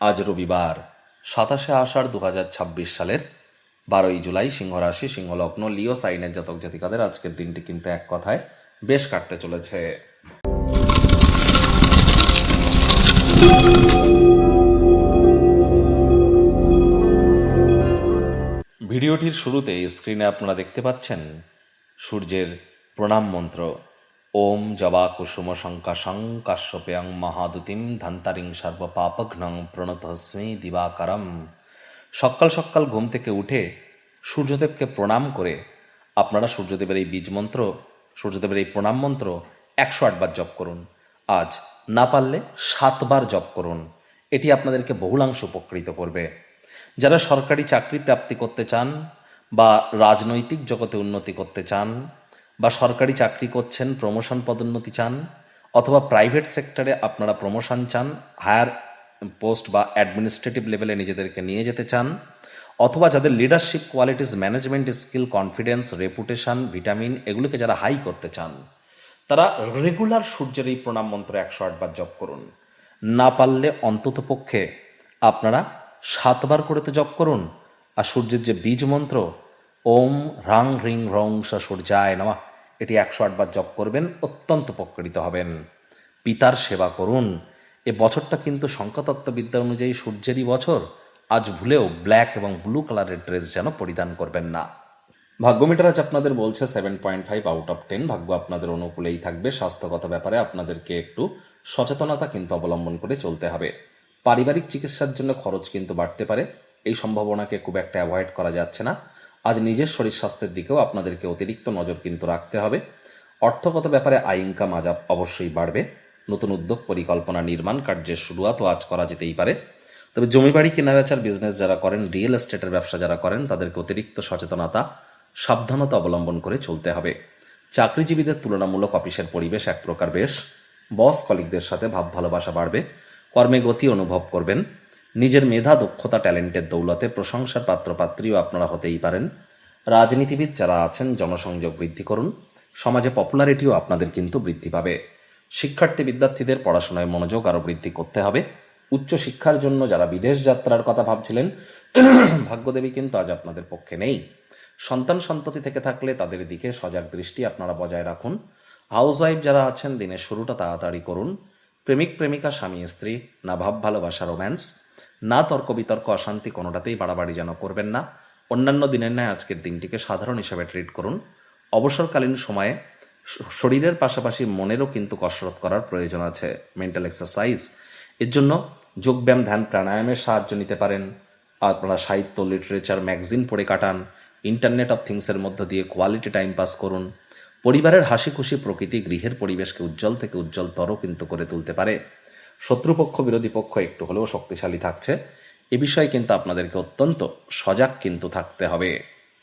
আজ রবিবার 27শে আষাঢ় 2026 সালের 12ই জুলাই, সিংহ রাশি, সিংহলগ্ন, লিও সাইনের জাতক জাতিকাদের আজকের দিনটি কিন্তু এক কথায় বেশ কাটতে চলেছে। ভিডিওটির শুরুতে স্ক্রিনে আপনারা দেখতে পাচ্ছেন সূর্যের প্রণাম মন্ত্র। ওম জবা কুসুম শঙ্কাশং কাশ্যপেয়ং মহাদুতিম ধন্তারিং সর্বপাপঘ্নং প্রণতস্মি দিবাকরম। সকাল সকাল ঘুম থেকে উঠে সূর্যদেবকে প্রণাম করে আপনারা সূর্যদেবের এই বীজ মন্ত্র, সূর্যদেবের এই প্রণাম মন্ত্র 108 বার জপ করুন। আজ না পারলে 7 বার জপ করুন। এটি আপনাদেরকে বহুলাংশ উপকৃত করবে। যারা সরকারি চাকরি প্রাপ্তি করতে চান বা রাজনৈতিক জগতে উন্নতি করতে চান বা সরকারি চাকরি করছেন, প্রমোশন পদোন্নতি চান, অথবা প্রাইভেট সেক্টরে আপনারা প্রমোশন চান, হায়ার পোস্ট বা অ্যাডমিনিস্ট্রেটিভ লেভেলে নিজেদেরকে নিয়ে যেতে চান, অথবা যাদের leadership qualities, management skill, confidence, reputation, vitamin এগুলোকে যারা হাই করতে চান, তারা রেগুলার সূর্যের এই প্রণাম মন্ত্র 108 বার জপ করুন। না পারলে অন্তত পক্ষে আপনারা 7 বার করে তো জপ করুন। আর সূর্যের যে বীজ মন্ত্র ওম হ্রাং হ্রিং হ্রং সূর্যায় নমঃ, এটি 108 বার জপ করবেন, অত্যন্ত উপকৃত হবেন। পিতার সেবা করুন। এ বছরটা কিন্তু সংখ্যাতত্ত্ববিদ্যা অনুযায়ী সূর্যেরই বছর। আজ ভুলেও ব্ল্যাক এবং ব্লু কালারের ড্রেস যেন পরিধান করবেন না। ভাগ্যমিটার আজ আপনাদের বলছে 7.5 আউট অফ 10। ভাগ্য আপনাদের অনুকূলেই থাকবে। স্বাস্থ্যগত ব্যাপারে আপনাদেরকে একটু সচেতনতা কিন্তু অবলম্বন করে চলতে হবে। পারিবারিক চিকিৎসার জন্য খরচ কিন্তু বাড়তে পারে, এই সম্ভাবনাকে খুব একটা অ্যাভয়েড করা যাচ্ছে না। আজ নিজের শরীর স্বাস্থ্যের দিকেও আপনাদেরকে অতিরিক্ত নজর কিন্তু রাখতে হবে। অর্থগত ব্যাপারে আয় ইনকাম আজ অবশ্যই বাড়বে। নতুন উদ্যোগ, পরিকল্পনা, নির্মাণ কার্যের শুরুয়াতও আজ করা যেতেই পারে। তবে জমিবাড়ি কেনাবেচার বিজনেস যারা করেন, রিয়েল এস্টেটের ব্যবসা যারা করেন, তাদেরকে অতিরিক্ত সচেতনতা, সাবধানতা অবলম্বন করে চলতে হবে। চাকরিজীবীদের তুলনামূলক অফিসের পরিবেশ এক প্রকার বেশ। বস কলিগদের সাথে ভাব ভালোবাসা বাড়বে। কর্মে গতি অনুভব করবেন। নিজের মেধা, দক্ষতা, ট্যালেন্টের দৌলতে প্রশংসার পাত্রপাত্রীও আপনারা হতেই পারেন। রাজনীতিবিদ যারা আছেন, জনসংযোগ বৃদ্ধি করুন। সমাজে পপুলারিটিও আপনাদের কিন্তু বৃদ্ধি পাবে। শিক্ষার্থী বিদ্যার্থীদের পড়াশোনায় মনোযোগ আরও বৃদ্ধি করতে হবে। উচ্চশিক্ষার জন্য যারা বিদেশ যাত্রার কথা ভাবছিলেন, ভাগ্যদেবী কিন্তু আজ আপনাদের পক্ষে নেই। সন্তান সন্ততি থেকে থাকলে তাদের দিকে সজাগ দৃষ্টি আপনারা বজায় রাখুন। হাউসওয়াইফ যারা আছেন, দিনের শুরুটা তাড়াতাড়ি করুন। প্রেমিক প্রেমিকা, স্বামী স্ত্রী, না ভাব ভালোবাসা, রোম্যান্স, না তর্ক বিতর্ক, অশান্তি, কোনোটাতেই বাড়াবাড়ি যেন করবেন না। অন্যান্য দিনের ন্যায় আজকের দিনটিকে সাধারণ হিসেবে ট্রিট করুন। অবসরকালীন সময়ে শরীরের পাশাপাশি মনেরও কিন্তু কসরত করার প্রয়োজন আছে, মেন্টাল এক্সারসাইজ। এর জন্য যোগব্যায়াম, ধ্যান, প্রাণায়ামের সাহায্য নিতে পারেন। আপনারা সাহিত্য, লিটারেচার, ম্যাগাজিন পড়ে কাটান। ইন্টারনেট অফ থিংসের মধ্য দিয়ে কোয়ালিটি টাইম পাস করুন। পরিবারের হাসি খুশি প্রকৃতি গৃহের পরিবেশকে উজ্জ্বল থেকে উজ্জ্বলতর কিন্তু করে তুলতে পারে। শত্রুপক্ষ, বিরোধী পক্ষ একটু হলেও শক্তিশালী থাকছে। এ বিষয়ে কিন্তু আপনাদেরকে অত্যন্ত সজাগ কিন্তু থাকতে হবে।